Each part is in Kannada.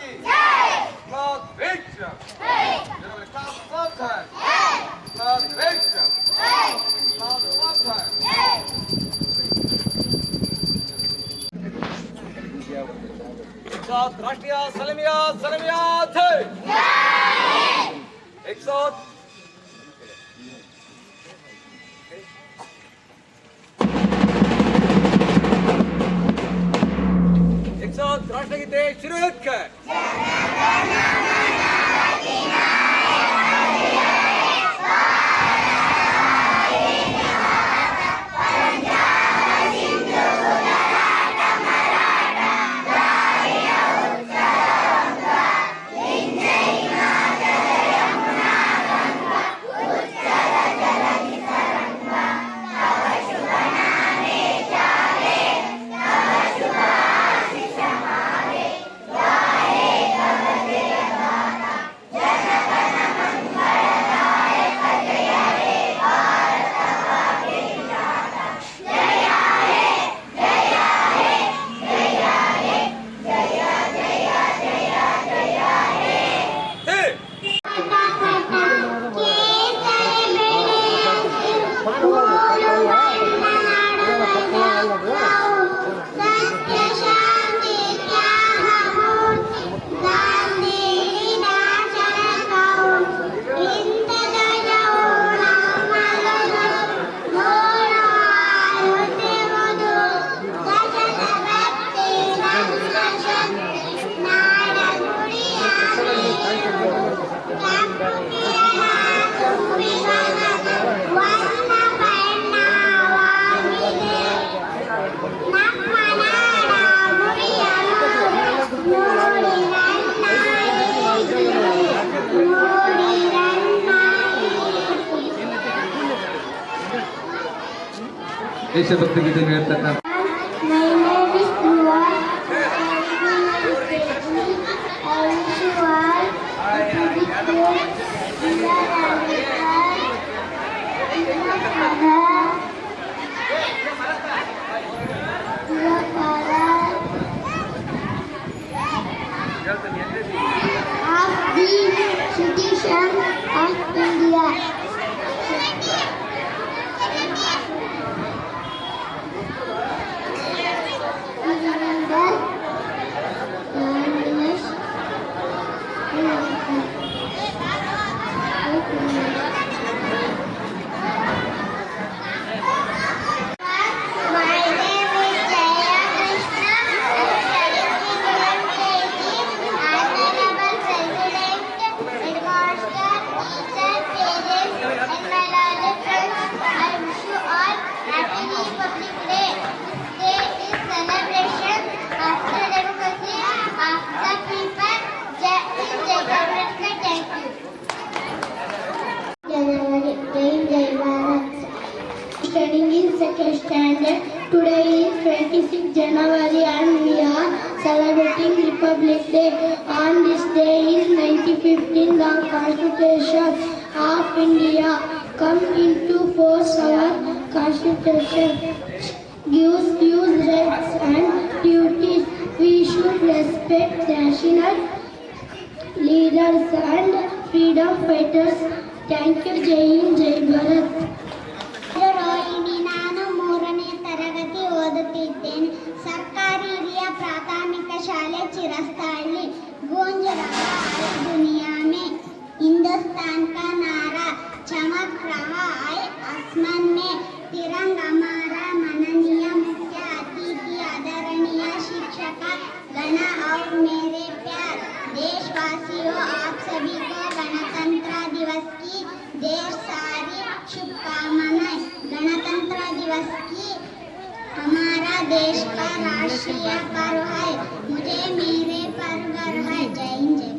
की Class Victor. Class Sultan. Class Victor. Class Sultan. साथ राष्ट्रीय सलामिया सलामिया थे 100 राष्ट्रगीते शुरू ದೇಶಭಕ್ತಿ ಗೀತೆ ಹೇಳ್ತಕ್ಕಂಥ studying in second standard. Today is 26 January and we are celebrating Republic Day. On this day in 1915, the Constitution of India come into force. Our Constitution gives rights and duties. We should respect national leaders and freedom fighters. Thank you. Jai Hind, Jai Bharat. ನಾನು 3ನೇ ತರಗತಿ ಓದುತ್ತಿದ್ದೇನೆ. ಸರ್ಕಾರಿ ಹಿರಿಯ ಪ್ರಾಥಮಿಕ ಶಾಲೆ ಚಿರಸ್ಥಹಳ್ಳಿ. गूंज रहा है दुनिया में हिंदुस्तान का नारा, चमक रहा है आसमान में तिरंगा हमारा. माननीय मुख्य अतिथि, आदरणीय शिक्षक गण और मेरे प्यार देशवासियों, आप सभी को गणतंत्र दिवस की ढेर सारी शुभकामनाएं. गणतंत्र दिवस की हमारा देश का राष्ट्रीय पर्व है. मुझे मेरे पर गर्व है. जय हिंद, जय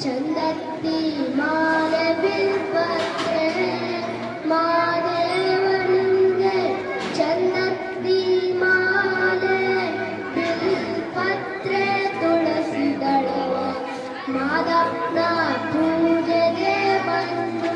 ಚಂದತ್ತಿ ಮಾಲೆ ಬಿಲ್ಪತ್ರೆ ಮಾದೇವನಿಗೆ ಚಂದತ್ತಿ ಮಾಲೆ ಬಿಲ್ಪತ್ರೆ ತುಳಸಿ ದಳವ ಮಾದಪ್ಪನ ಪೂಜೆಗೆ ಬಂದು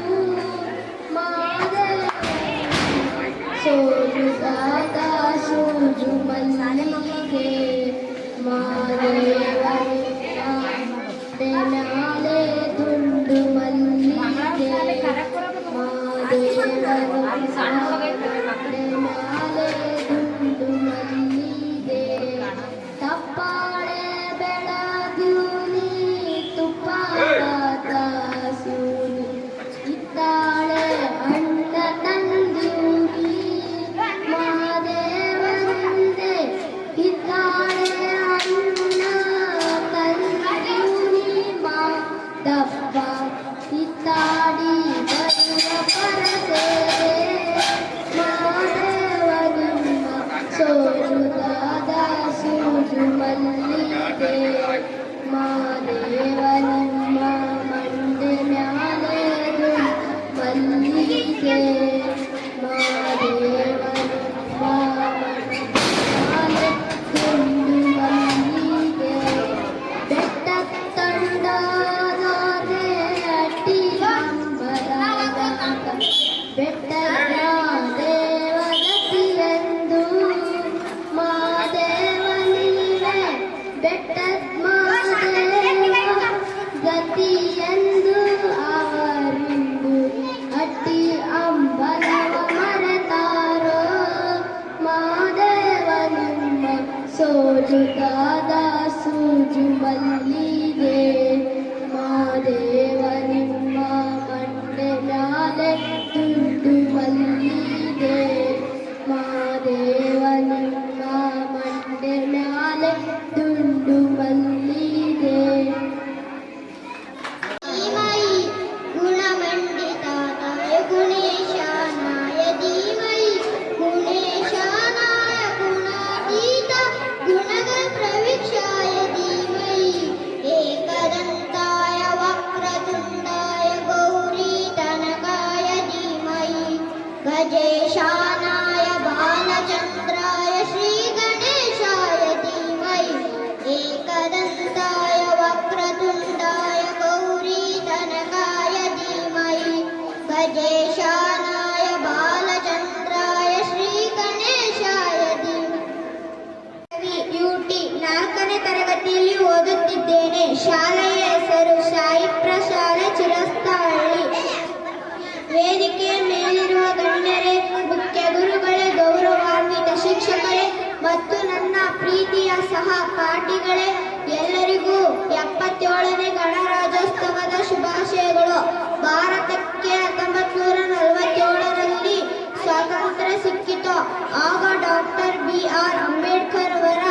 ಮಾದೇವ ನಿಮ್ಮ ಮಂಡೆ ಮ್ಯಾಲೆದು ಮಲ್ಲಿಗೆ ಮಾದೇವ ನಿಮ್ಮ ಮಂಡೆ ಮ್ಯಾಲೆ ದುಂಡು ಮಲ್ಲಿಗೆ ಬೆಟ್ಟ ತಂಡನಾದೆ ಅಡ್ಡಿ ಅಂಬರಾಗ ಬೆಟ್ಟದ ದೇವಗತಿಯೆಂದು ಮಾದೇವ ನೀವೇ ಬೆಟ್ಟದ ಮಾದೇವ ಗತಿಯೆಂದು ಅವರಿಂದು ಅಡ್ಡಿ ಅಂಬರವ ಮರೆತಾರೋ ಮಾದೇವ ನಿಮ್ಮ ಸೋಜುಗಾದ ಸೂಜು ಮಲ್ಲಿಗೆ ಮಾದೇವ ನಿಮ್ಮ ಮಂಡೆ ಮ್ಯಾಲೆ ದುಂಡು ಮಲ್ಲಿಗೆ ಮಾದೇವ ನಿಮ್ಮ ಮಂಡೆ ಮ್ಯಾಲೆ ದುಂಡು ಮಲ್ಲಿಗೆ ಧೀಮಹಿ ಗುಣಮಂಡಿತಾಯ ಗುಣೇಶಾನಾಯ ಧೀಮಹಿ ಗುಣೇಶಾನಾಯ ಗುಣಾತೀತ ಗುಣಗ ಪ್ರವಿಕ್ಷಾಯ ಧೀಮಹಿ ಏಕದಂತಾಯ ವಕ್ರತುಂಡಾಯ ಗೌರಿ ತನಕಾಯ ಧೀಮಹಿ ಗಜೇಶಾನಾಯ ಬಾಲಚಂದ್ರಾಯ ಶ್ರೀ ಗಣೇಶಾಯ ಧೀಮಹಿ ಏಕದಂತಾಯ ವಕ್ರತುಂಡಾಯ ಗೌರಿ ತನಕಾಯ ಧೀಮಹಿ ಗಜೇಶಾನಾಯ ಬಾಲಚಂದ್ರಾಯ ಶ್ರೀ ಗಣೇಶಾಯ ಧೀಮಹಿ ಯುಟಿ 4ನೇ ತರಗತಿಯಲ್ಲಿ ಓದುತ್ತಿದ್ದೇನೆ. ಶಾಲೆಯ ಹೆಸರು ಸಾಯಿ ಪ್ರಶಾಲೆ ಚಿರಸ್ಥಹಳ್ಳಿ. ವೇದಿಕೆಯ ಮೇಲಿರುವ ಗಣ್ಯರೇ, ಮುಖ್ಯ ಗುರುಗಳೇ, ಗೌರವಾನ್ವಿತ ಶಿಕ್ಷಕರೇ ಮತ್ತು ನನ್ನ ಪ್ರೀತಿಯ ಸಹಪಾಠಿಗಳೇ, ಎಲ್ಲರಿಗೂ 77ನೇ ಗಣರಾಜ್ಯೋತ್ಸವದ ಶುಭಾಶಯಗಳು. ಭಾರತಕ್ಕೆ 1947ರಲ್ಲಿ ಸ್ವಾತಂತ್ರ್ಯ ಸಿಕ್ಕಿತು. ಆಗ ಡಾಕ್ಟರ್ BR ಅಂಬೇಡ್ಕರ್ ಅವರ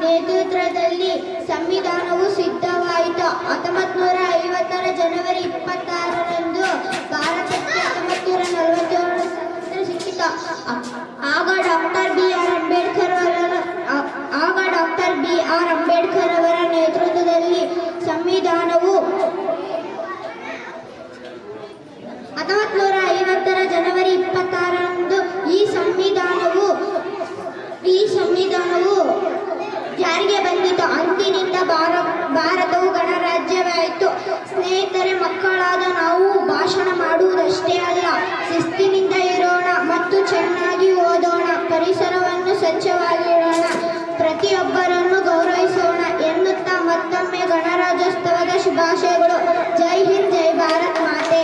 ನೇತೃತ್ವದಲ್ಲಿ ಸಂವಿಧಾನವು ಸಿದ್ಧವಾಯಿತು. 1950ರ ಜನವರಿ 26ರಂದು ಭಾರತಕ್ಕೆ 1947 ಸ್ವಾತಂತ್ರ್ಯ ಸಿಕ್ಕಿತು. ಆಗ ಡಾಕ್ಟರ್ BR ಅಂಬೇಡ್ಕರ್ ಅವರ ನೇತೃತ್ವದಲ್ಲಿ ಸಂವಿಧಾನವು 1950ರ ಜನವರಿ 26ರಂದು ಈ ಸಂವಿಧಾನವು ಜಾರಿಗೆ ಬಂದಿತು. ಅಂದಿನಿಂದ ಭಾರತವು ಗಣರಾಜ್ಯವಾಯಿತು. ಸ್ನೇಹಿತರೆ, ಮಕ್ಕಳಾದ ನಾವು ಭಾಷಣ ಮಾಡುವುದಷ್ಟೇ ಅಲ್ಲ, ಶಿಸ್ತಿನಿಂದ ಇರೋಣ ಮತ್ತು ಚೆನ್ನಾಗಿ ಓದೋಣ, ಪರಿಸರವನ್ನು ಸ್ವಚ್ಛವಾಗಿಡೋಣ, ಪ್ರತಿಯೊಬ್ಬರನ್ನು ಗೌರವಿಸೋಣ ಎನ್ನುತ್ತಾ ಮತ್ತೊಮ್ಮೆ ಗಣರಾಜ್ಯೋತ್ಸವದ ಶುಭಾಶಯಗಳು. ಜೈ ಹಿಂದ್, ಜೈ ಭಾರತ್ ಮಾತೆ.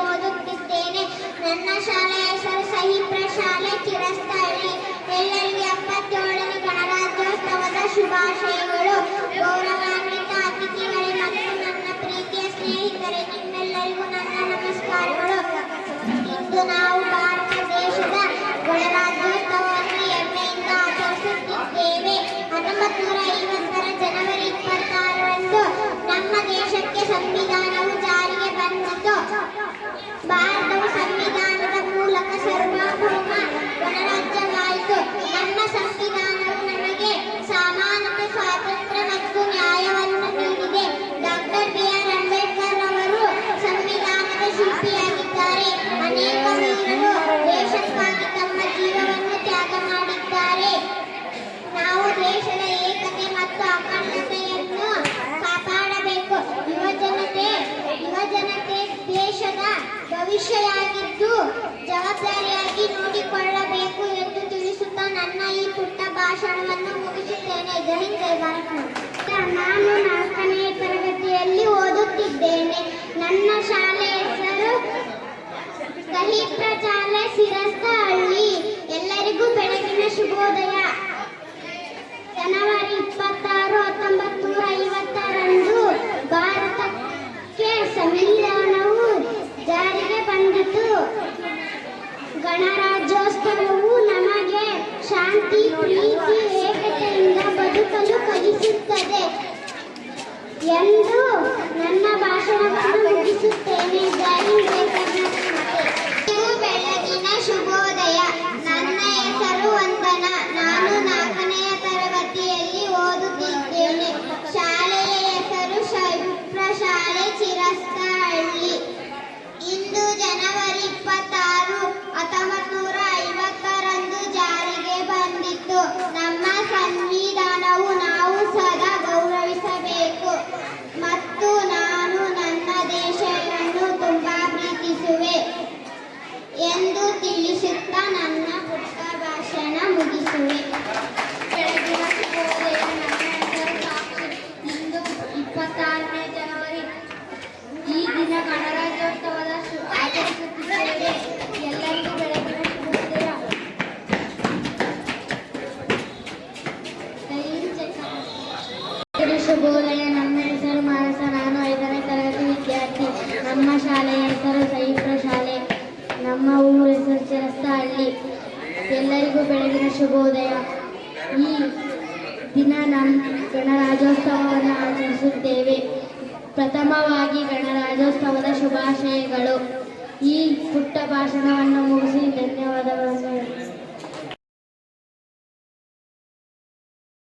ಓದುತ್ತಿದ್ದೇನೆ. ನನ್ನ ಶಾಲೆಯ ಹೆಸರು ಸಹಿ ಪ್ರಶಾಲೆ ಚಿರಸ್ಥಹಳ್ಳಿ. ಎಲ್ಲರಿಗೂ 77ನೇ ಗಣರಾಜ್ಯೋತ್ಸವದ ಶುಭಾಶಯಗಳು. ಗೌರವಾನ್ವಿತ ಅತಿಥಿಗಳೇ ಮತ್ತು ನನ್ನ ಪ್ರೀತಿಯ ಸ್ನೇಹಿತರೆ, ನಿಮ್ಮೆಲ್ಲರಿಗೂ ನನ್ನ ನಮಸ್ಕಾರಗಳು. ಇಂದು ನಾವು ಭಾರತ ದೇಶದ ಗಣರಾಜ್ಯೋತ್ಸವವನ್ನು ಹೆಮ್ಮೆಯಿಂದ ಆಚರಿಸುತ್ತಿದ್ದೇವೆ. 1950ರ ಜನವರಿ 26ರಂದು ನಮ್ಮ ದೇಶಕ್ಕೆ ಸಂವಿಧಾನವು ಜಾರಿಗೆ ಬಂದಿತು. ಭಾರತವು ಸಂವಿಧಾನದ ಮೂಲಕ ಸಾರ್ವಭೌಮ ಗಣರಾಜ್ಯವಾಯಿತು. ನಮ್ಮ ಸಂವಿಧಾನವು ನಮಗೆ ಸಮಾನತೆ, ಸ್ವಾತಂತ್ರ್ಯ ಮತ್ತು ನ್ಯಾಯವನ್ನು ನೀಡಿದೆ. ಡಾಕ್ಟರ್ BR ಅಂಬೇಡ್ಕರ್ ಅವರು ಸಂವಿಧಾನದ ಶಿಲ್ಪಿಯಾಗಿದ್ದಾರೆ. ಅನೇಕ ವೀರರು ದೇಶಕ್ಕಾಗಿ ತಮ್ಮ ಜೀವವನ್ನು ತ್ಯಾಗ ಮಾಡಿದ್ದಾರೆ. ನಾವು ದೇಶದ ಏಕತೆ ಮತ್ತು ಅಖಂಡತೆಯನ್ನು ಕಾಪಾಡಬೇಕು. ಯುವಜನತೆ ದೇಶದ ಭವಿಷ್ಯವಾಗಿದ್ದು ಜವಾಬ್ದಾರಿಯಾಗಿ ನೋಡಿಕೊಳ್ಳಬೇಕು ಎಂದು ತಿಳಿಸುತ್ತಾ ನನ್ನ ಈ ಪುಟ್ಟ ಭಾಷಣವನ್ನು ಮುಗಿಸುತ್ತೇನೆ. ಜೈ ಹಿಂದ್, ಜೈ ಭಾರತ್. ನಾನು 4ನೇ ತರಗತಿಯಲ್ಲಿ ಓದುತ್ತಿದ್ದೇನೆ. ನನ್ನ ಶಾಲೆ ಹೆಸರು ಸಹಿ ಪ್ರಶಾಲೆ ಚಿರಸ್ಥಹಳ್ಳಿ. ಎಲ್ಲರಿಗೂ ಬೆಳಗಿನ ಶುಭೋದಯ. ಜನವರಿ 26, 1950ರಂದು ಭಾರತಕ್ಕೆ ಸಂವಿಧಾನವು ಜಾರಿಗೆ ಬಂದಿತು. ಗಣರಾಜ್ಯೋತ್ಸವವು ನಮಗೆ ಶಾಂತಿ, ಪ್ರೀತಿ, ಏಕತೆಯಿಂದ ಬದುಕಲು ಕಲಿಸುತ್ತದೆ ಎಂದು ನನ್ನ ಭಾಷಣವನ್ನು ಮುಗಿಸುತ್ತೇನೆ. ಜೈ ಹಿಂದ್, ಜೈ ಕರ್ನಾಟಕ ಮಾತೆ. ಬೆಳಗಿನ ಶುಭೋದಯ. ನನ್ನ ಹೆಸರು ವಂದನಾ. ನಾನು 4ನೇ ತರಗತಿಯಲ್ಲಿ ಓದುತ್ತಿದ್ದೇನೆ. ಶುಭೋದಯ. ನಮ್ಮ ಹೆಸರು ಮಾನಸ. ನಾನು 5ನೇ ತರಗತಿ ವಿದ್ಯಾರ್ಥಿ. ನಮ್ಮ ಶಾಲೆಯ ಹೆಸರು ಸೈಫ್ರ ಶಾಲೆ. ನಮ್ಮ ಊರ ಹೆಸರು ಚಿರಸ್ತಹಳ್ಳಿ. ಎಲ್ಲರಿಗೂ ಬೆಳಗಿನ ಶುಭೋದಯ. ಈ ದಿನ ನಮ್ಮ ಗಣರಾಜ್ಯೋತ್ಸವವನ್ನು ಆಚರಿಸುತ್ತೇವೆ. ಪ್ರಥಮವಾಗಿ ಗಣರಾಜ್ಯೋತ್ಸವದ ಶುಭಾಶಯಗಳು. ಈ ಪುಟ್ಟ ಭಾಷಣವನ್ನು ಮುಗಿಸಿ ಧನ್ಯವಾದಗಳನ್ನು